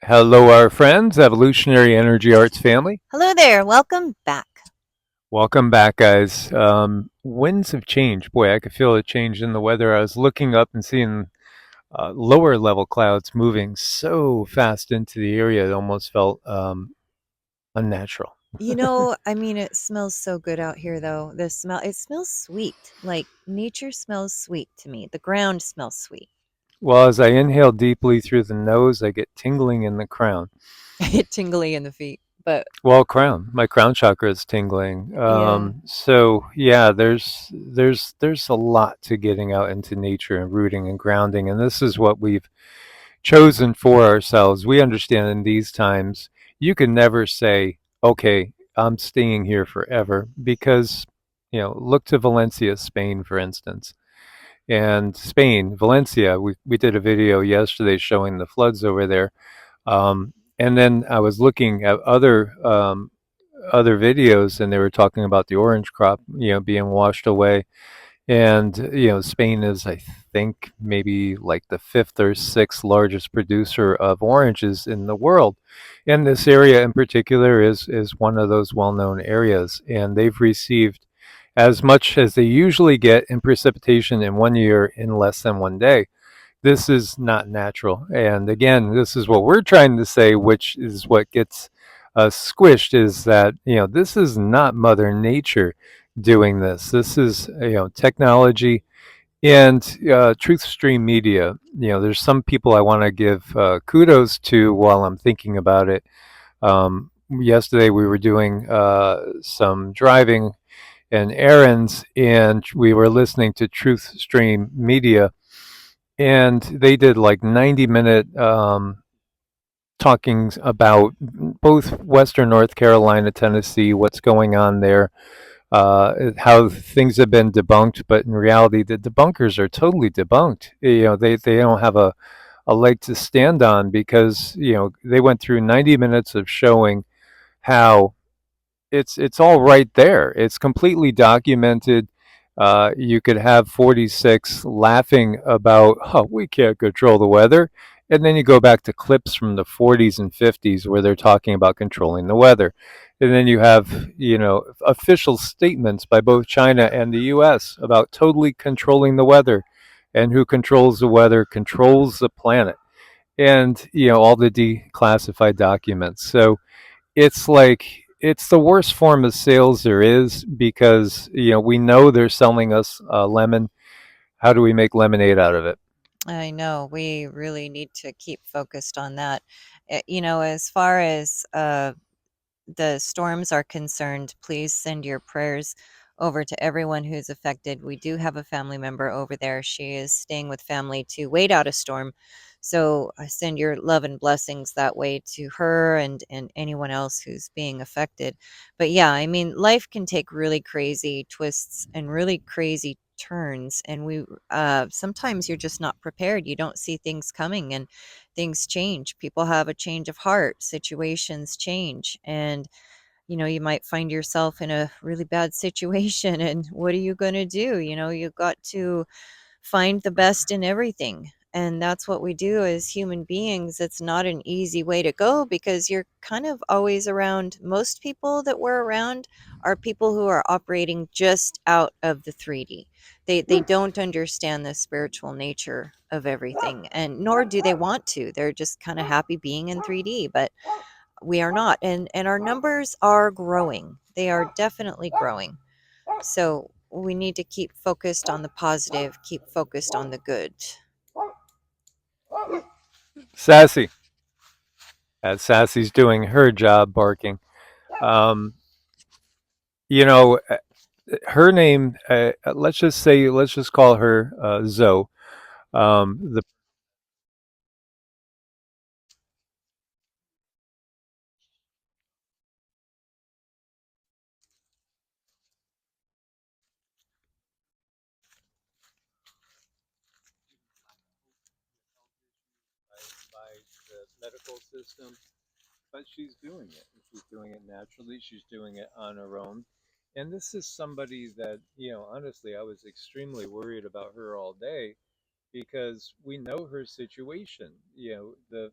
Hello, our friends, Evolutionary Energy Arts family. Hello there. Welcome back. Welcome back, guys. Winds have changed. Boy, I could feel a change in the weather. I was looking up and seeing lower level clouds moving so fast into the area, it almost felt unnatural. It smells so good out here though. It smells sweet. Like nature smells sweet to me. The ground smells sweet. Well, as I inhale deeply through the nose, I get tingling in the crown. I get tingly in the feet. But Well, crown. My crown chakra is tingling. yeah. So yeah, there's a lot to getting out into nature and rooting and grounding, and this is what we've chosen for ourselves. We understand in these times, you can never say, "Okay, I'm staying here forever," because look to Valencia, Spain, for instance. And Spain, Valencia, we did a video yesterday showing the floods over there. And then I was looking at other videos, and they were talking about the orange crop, being washed away. And Spain is, I think, maybe like the fifth or sixth largest producer of oranges in the world. And this area in particular is one of those well-known areas, and they've received as much as they usually get in precipitation in one year in less than one day. This is not natural. And again, this is what we're trying to say, which is what gets us squished, is that, this is not Mother Nature doing this. This is, technology and truth stream media. There's some people I want to give kudos to while I'm thinking about it. Yesterday we were doing some driving and errands, and we were listening to truth stream media, and they did like 90-minute talkings about both Western North Carolina, Tennessee, what's going on there, how things have been debunked, but in reality, the debunkers are totally debunked. They don't have a leg to stand on, because they went through 90 minutes of showing how it's all right there. It's completely documented. You could have 46 laughing about, oh, we can't control the weather. And then you go back to clips from the 40s and 50s where they're talking about controlling the weather. And then you have, official statements by both China and the US about totally controlling the weather. And who controls the weather controls the planet. And, all the declassified documents. So it's like, it's the worst form of sales there is, because we know they're selling us lemon. How do we make lemonade out of it? I know. We really need to keep focused on that. As far as the storms are concerned, please send your prayers over to everyone who's affected. We do have a family member over there. She is staying with family to wait out a storm. So I send your love and blessings that way to her and anyone else who's being affected. But yeah, life can take really crazy twists and really crazy turns, and we sometimes you're just not prepared. You don't see things coming, and things change. People have a change of heart, situations change, and you might find yourself in a really bad situation. And what are you going to do? You've got to find the best in everything. And that's what we do as human beings. It's not an easy way to go, because you're kind of always around. Most people that we're around are people who are operating just out of the 3D. They don't understand the spiritual nature of everything, and nor do they want to. They're just kind of happy being in 3D, but we are not. And our numbers are growing. They are definitely growing. So we need to keep focused on the positive, keep focused on the good. Sassy, as Sassy's doing her job barking. um, you know Her name, let's just call her Zoe. The by the medical system, but she's doing it. She's doing it naturally. She's doing it on her own. And this is somebody that, honestly, I was extremely worried about her all day, because we know her situation. The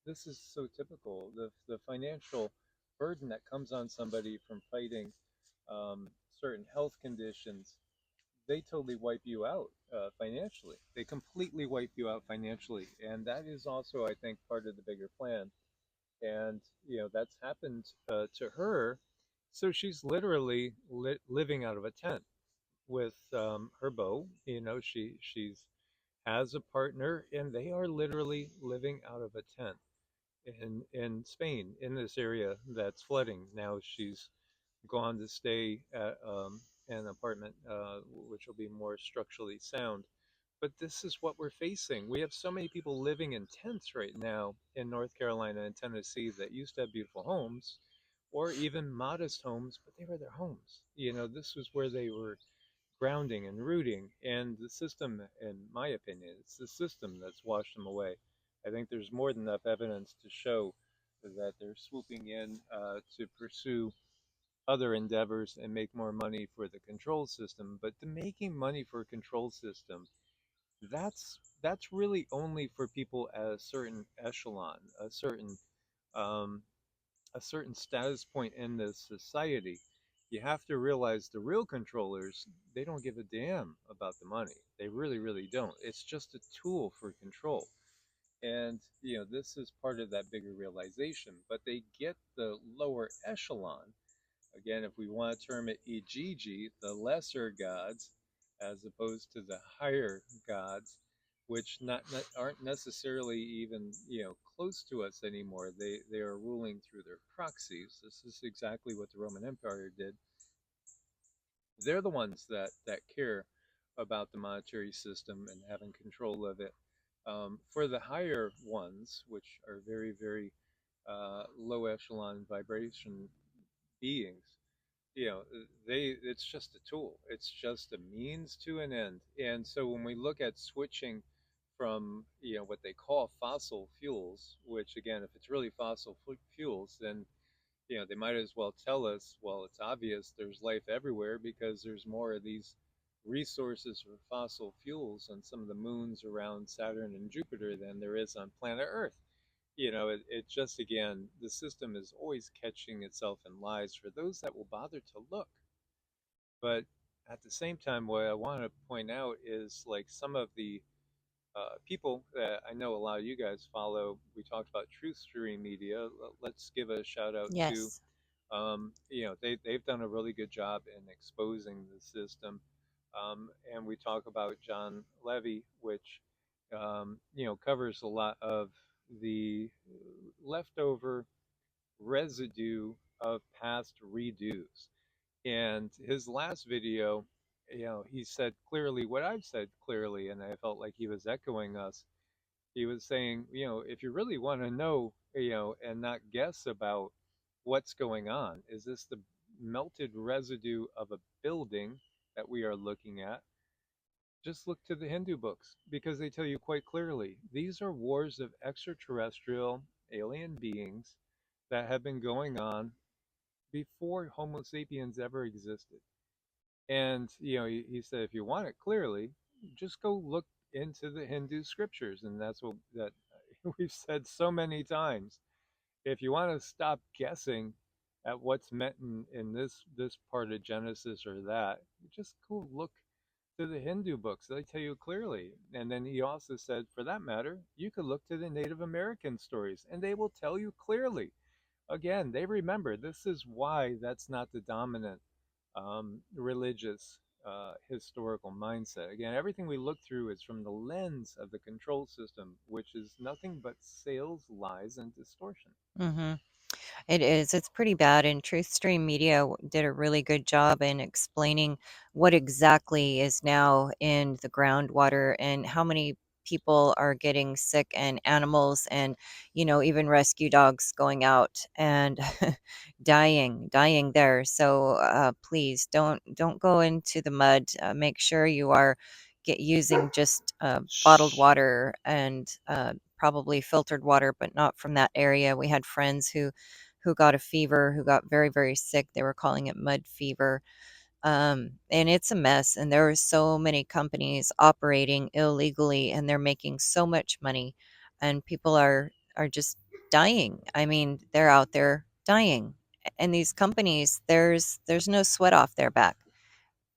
This is so typical. The financial burden that comes on somebody from fighting certain health conditions, they totally wipe you out financially. They completely wipe you out financially, and that is also, I think, part of the bigger plan. And that's happened to her. So she's literally living out of a tent with her beau. She's has a partner, and they are literally living out of a tent in Spain, in this area that's flooding. Now she's gone to stay at an apartment which will be more structurally sound. But this is what we're facing. We have so many people living in tents right now in North Carolina and Tennessee that used to have beautiful homes or even modest homes, but they were their homes. This was where they were grounding and rooting. And the system, in my opinion, it's the system that's washed them away. I think there's more than enough evidence to show that they're swooping in to pursue other endeavors and make more money for the control system. But the making money for a control system, that's really only for people at a certain echelon, um, a certain status point in the society. You have to realize the real controllers, they don't give a damn about the money. They really, really don't. It's just a tool for control. And this is part of that bigger realization. But they get the lower echelon. Again, if we want to term it Ijiji, the lesser gods, as opposed to the higher gods, which aren't necessarily even close to us anymore. They are ruling through their proxies. This is exactly what the Roman Empire did. They're the ones that care about the monetary system and having control of it. For the higher ones, which are very, very low echelon vibration beings, it's just a tool. It's just a means to an end. And so when we look at switching from what they call fossil fuels, which again, if it's really fossil fuels, then they might as well tell us, well, it's obvious there's life everywhere because there's more of these resources for fossil fuels on some of the moons around Saturn and Jupiter than there is on planet Earth. It just, again, the system is always catching itself in lies for those that will bother to look. But at the same time, what I want to point out is like some of the people that I know a lot of you guys follow. We talked about Truth Stream Media. Let's give a shout out to, Yes. they've done a really good job in exposing the system. And we talk about John Levy, which covers a lot of the leftover residue of past redos. And his last video, he said clearly what I've said clearly, and I felt like he was echoing us. He was saying, if you really want to know, and not guess about what's going on, is this the melted residue of a building that we are looking at? Just look to the Hindu books because they tell you quite clearly these are wars of extraterrestrial alien beings that have been going on before Homo sapiens ever existed. And he said, if you want it clearly, just go look into the Hindu scriptures, and that's what that we've said so many times. If you want to stop guessing at what's meant in this part of Genesis or that, just go look to the Hindu books. They tell you clearly. And then he also said, for that matter, you could look to the Native American stories, and they will tell you clearly. Again, they remember this is why that's not the dominant religious historical mindset. Again, everything we look through is from the lens of the control system, which is nothing but sales, lies, and distortion. Hmm. It is. It's pretty bad. And Truth Stream Media did a really good job in explaining what exactly is now in the groundwater and how many people are getting sick and animals and even rescue dogs going out and dying there. So please don't go into the mud. Make sure you are using just bottled water and probably filtered water, but not from that area. We had friends who got a fever, who got very, very sick. They were calling it mud fever. And it's a mess. And there are so many companies operating illegally and they're making so much money. And people are just dying. I mean, they're out there dying. And these companies, there's no sweat off their back.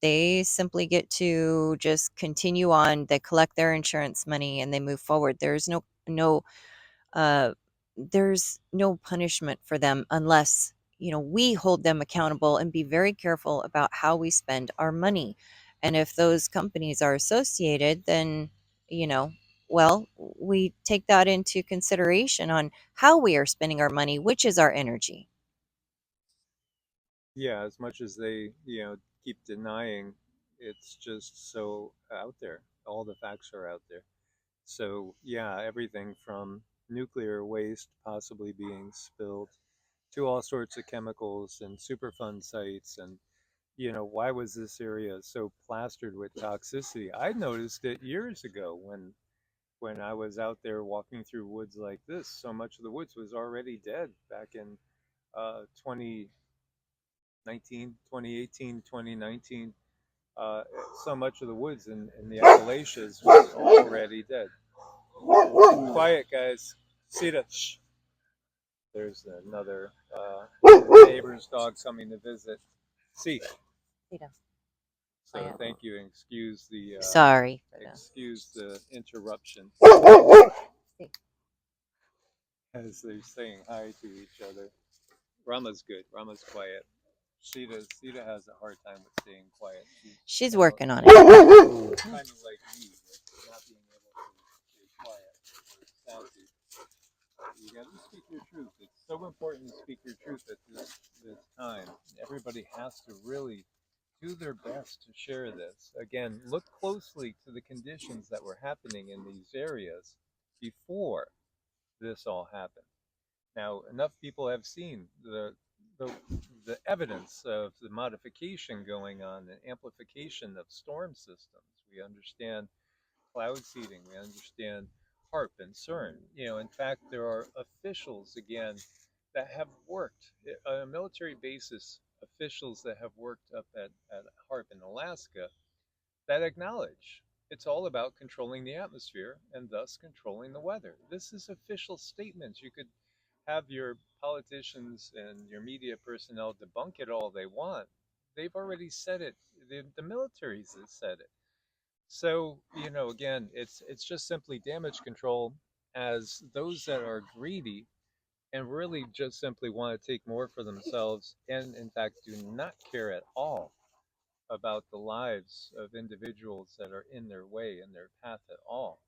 They simply get to just continue on. They collect their insurance money and they move forward. Uh, there's no punishment for them unless we hold them accountable and be very careful about how we spend our money. And if those companies are associated, then you know well, we take that into consideration on how we are spending our money, which is our energy. Yeah, as much as they, keep denying, it's just so out there. All the facts are out there. So, yeah, everything from nuclear waste possibly being spilled to all sorts of chemicals and Superfund sites. And, why was this area so plastered with toxicity? I noticed it years ago when I was out there walking through woods like this. So much of the woods was already dead back in 2019, 2018, 2019. Uh, so much of the woods in the Appalachians was already dead. Quiet, guys. Sita. Shh. There's another neighbor's dog coming to visit. See. Peter, So quiet. thank you, and Sorry for that. excuse the interruption See. as they're saying hi to each other. Rama's good. Rama's quiet. Sita has a hard time with staying quiet. She's working on it. Kind of like me, with not being able to stay quiet or sassy. You got to speak your truth. It's so important to speak your truth at this time. Everybody has to really do their best to share this. Again, look closely to the conditions that were happening in these areas before this all happened. Now, enough people have seen the, the evidence of the modification going on, the amplification of storm systems. We understand cloud seeding. We understand HARP and CERN. In fact, there are officials, again, that have worked on a military basis, officials that have worked up at HARP in Alaska that acknowledge it's all about controlling the atmosphere and thus controlling the weather. This is official statements. You could have your politicians and your media personnel debunk it all they want. They've already said it. The militaries has said it. So, again, it's just simply damage control, as those that are greedy and really just simply want to take more for themselves and in fact do not care at all about the lives of individuals that are in their way, in their path at all.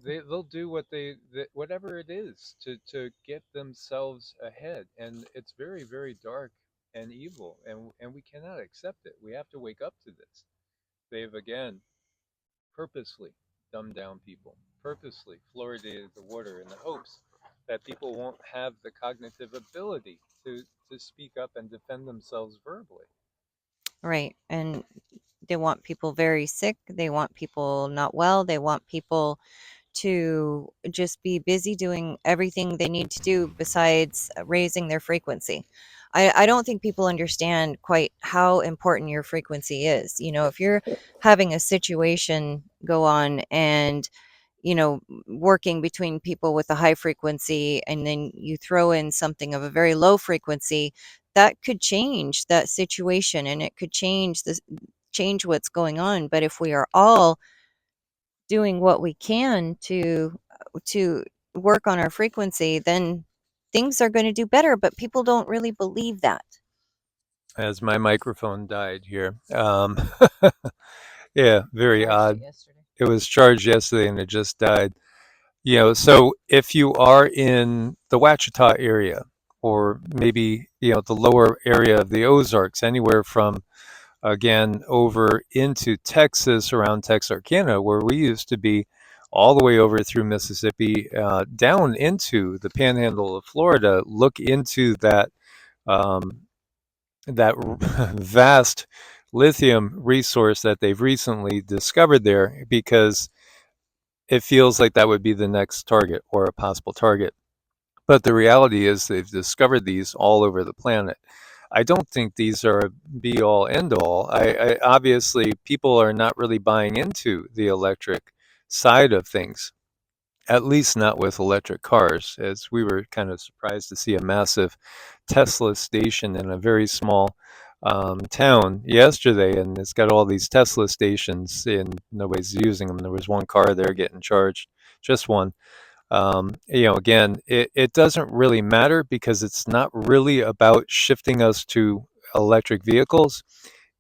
They'll do whatever it is to get themselves ahead, and it's very, very dark and evil, and we cannot accept it. We have to wake up to this. They've again purposely dumbed down people, purposely fluoridated the water in the hopes that people won't have the cognitive ability to speak up and defend themselves verbally. Right. And they want people very sick. They want people not well. They want people to just be busy doing everything they need to do besides raising their frequency. I don't think people understand quite how important your frequency is. If you're having a situation go on and working between people with a high frequency, and then you throw in something of a very low frequency, that could change that situation, and it could change what's going on. But if we are all doing what we can to work on our frequency, then things are going to do better. But people don't really believe that. As my microphone died here. Yeah, very odd. It was charged yesterday and it just died. So if you are in the Ouachita area, or maybe, the lower area of the Ozarks, anywhere from, again, over into Texas, around Texarkana, where we used to be, all the way over through Mississippi, down into the panhandle of Florida, look into um, that vast lithium resource that they've recently discovered there, because it feels like that would be the next target or a possible target. But the reality is they've discovered these all over the planet. I don't think these are a be all end all. I obviously people are not really buying into the electric side of things. at least not with electric cars, as we were kind of surprised to see a massive Tesla station in a very small town yesterday, and it's got all these Tesla stations, and nobody's using them. There was one car there getting charged, just one. Again, it doesn't really matter because it's not really about shifting us to electric vehicles.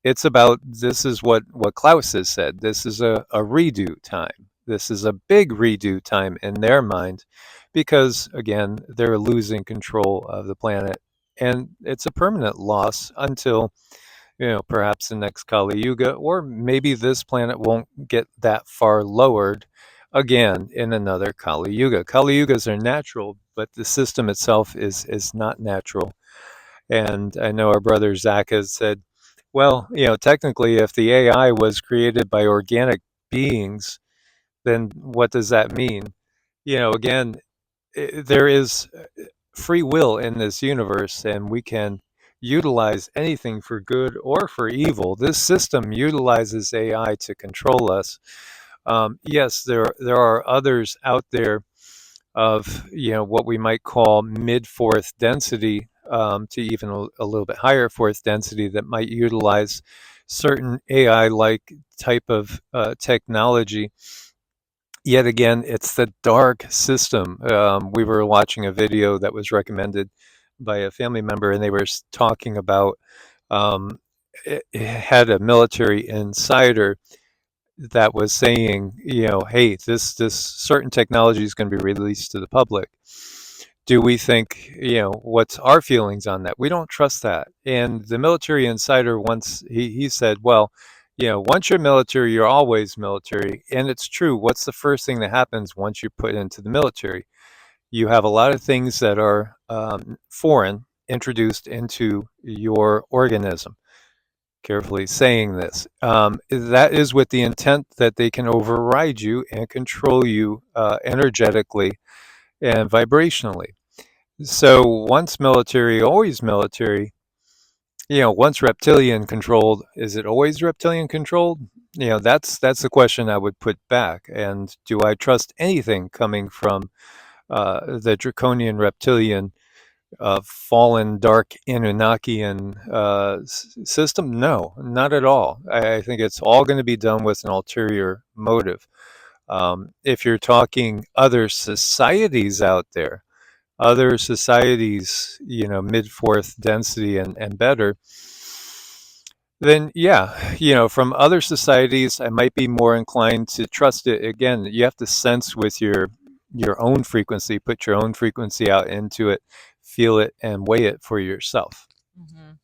It's about, this is what Klaus has said. This is a redo time. This is a big redo time in their mind because, again, they're losing control of the planet. And it's a permanent loss until, perhaps the next Kali Yuga, or maybe this planet won't get that far lowered again in another Kali Yuga. Kali Yugas are natural, but the system itself is not natural. And I know our brother Zach has said, well, technically, if the AI was created by organic beings, then what does that mean? Again, there is free will in this universe, and we can utilize anything for good or for evil. This system utilizes AI to control us. Yes, there are others out there of what we might call mid fourth density, to even a little bit higher fourth density, that might utilize certain AI like type of technology. Yet again, it's the dark system. We were watching a video that was recommended by a family member, and they were talking about, it had a military insider that was saying, hey, this certain technology is going to be released to the public. Do we think, what's our feelings on that? We don't trust that. And the military insider once, he said, well, once you're military, you're always military. And it's true. What's the first thing that happens once you're put into the military? You have a lot of things that are foreign introduced into your organism. Carefully saying this. That is with the intent that they can override you and control you energetically and vibrationally. So once military, always military. Once reptilian controlled, is it always reptilian controlled? That's the question I would put back. And do I trust anything coming from the draconian reptilian fallen dark Anunnakian system? No, not at all. I think it's all going to be done with an ulterior motive. If you're talking other societies out there, other societies, mid fourth density and better, then yeah, from other societies, I might be more inclined to trust it. Again, you have to sense with your own frequency, put your own frequency out into it, feel it, and weigh it for yourself. Mhm.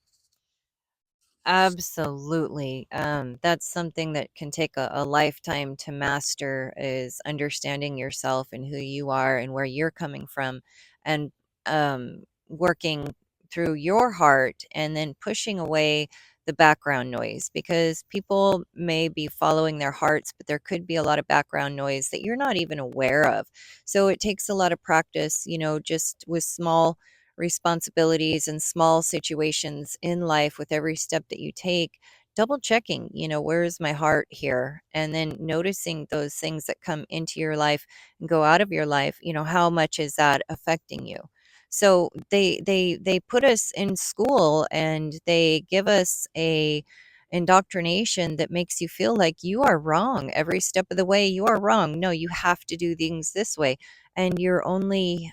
Absolutely. That's something that can take a lifetime to master, is understanding yourself and who you are and where you're coming from, and working through your heart and then pushing away the background noise, because people may be following their hearts, but there could be a lot of background noise that you're not even aware of. So it takes a lot of practice, just with small responsibilities and small situations in life, with every step that you take, double checking, where's my heart here? And then noticing those things that come into your life and go out of your life, how much is that affecting you? So they put us in school and they give us a indoctrination that makes you feel like you are wrong every step of the way. You are wrong. No, you have to do things this way, and you're only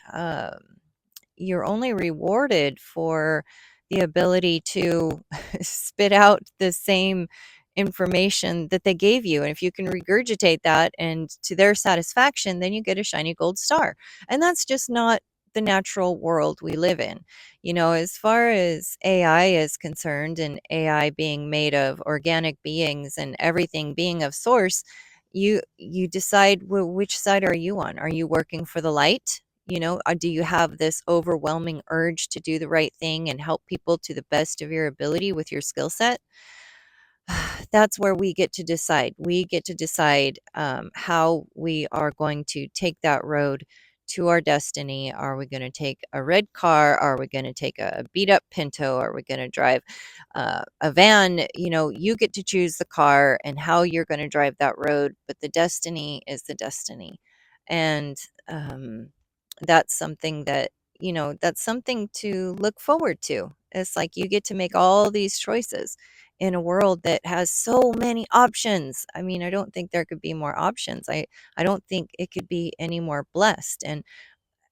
rewarded for the ability to spit out the same information that they gave you. And if you can regurgitate that and to their satisfaction, then you get a shiny gold star. And that's just not the natural world we live in. As far as AI is concerned, and AI being made of organic beings and everything being of source, you decide, which side are you on? Are you working for the light? Do you have this overwhelming urge to do the right thing and help people to the best of your ability with your skill set? That's where we get to decide. We get to decide how we are going to take that road to our destiny. Are we going to take a red car? Are we going to take a beat up Pinto? Are we going to drive a van? You get to choose the car and how you're going to drive that road, but the destiny is the destiny. And that's something that, that's something to look forward to. It's like you get to make all these choices in a world that has so many options. I mean, I don't think there could be more options. I don't think it could be any more blessed. And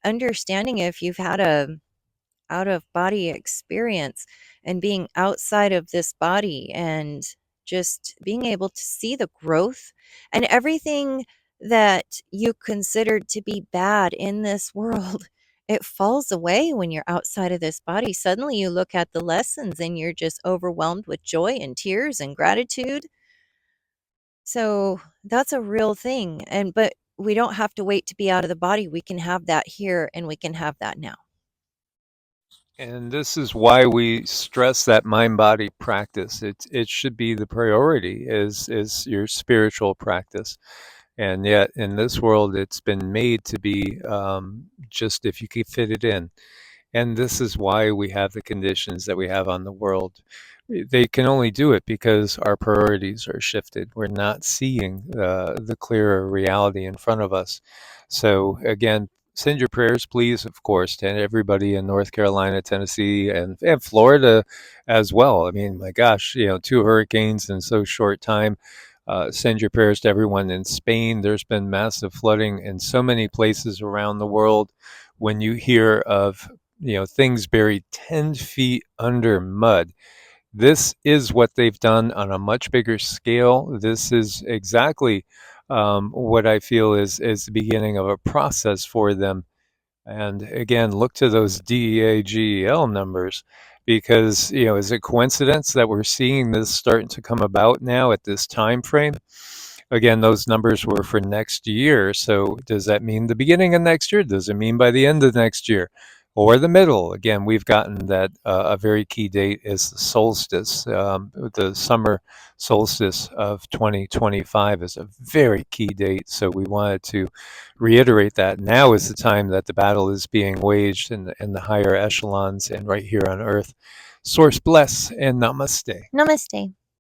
understanding, if you've had a out of body experience and being outside of this body and just being able to see the growth and everything that you considered to be bad in this world, it falls away when you're outside of this body. Suddenly you look at the lessons and you're just overwhelmed with joy and tears and gratitude. So that's a real thing. But we don't have to wait to be out of the body. We can have that here and we can have that now. And this is why we stress that mind-body practice. It should be the priority is your spiritual practice. And yet in this world, it's been made to be just if you can fit it in. And this is why we have the conditions that we have on the world. They can only do it because our priorities are shifted. We're not seeing the clearer reality in front of us. So again, send your prayers, please, of course, to everybody in North Carolina, Tennessee, and Florida as well. I mean, my gosh, 2 hurricanes in so short time. Send your prayers to everyone in Spain. There's been massive flooding in so many places around the world. When you hear of things buried 10 feet under mud, this is what they've done on a much bigger scale. This is exactly what I feel is the beginning of a process for them. And again, look to those DEAGEL numbers, because is it coincidence that we're seeing this starting to come about now at this time frame? Again, those numbers were for next year. So does that mean the beginning of next year? Does it mean by the end of next year or the middle? Again, we've gotten that a very key date is the solstice. The summer solstice of 2025 is a very key date. So we wanted to reiterate that now is the time that the battle is being waged in the higher echelons and right here on Earth. Source bless and namaste. Namaste.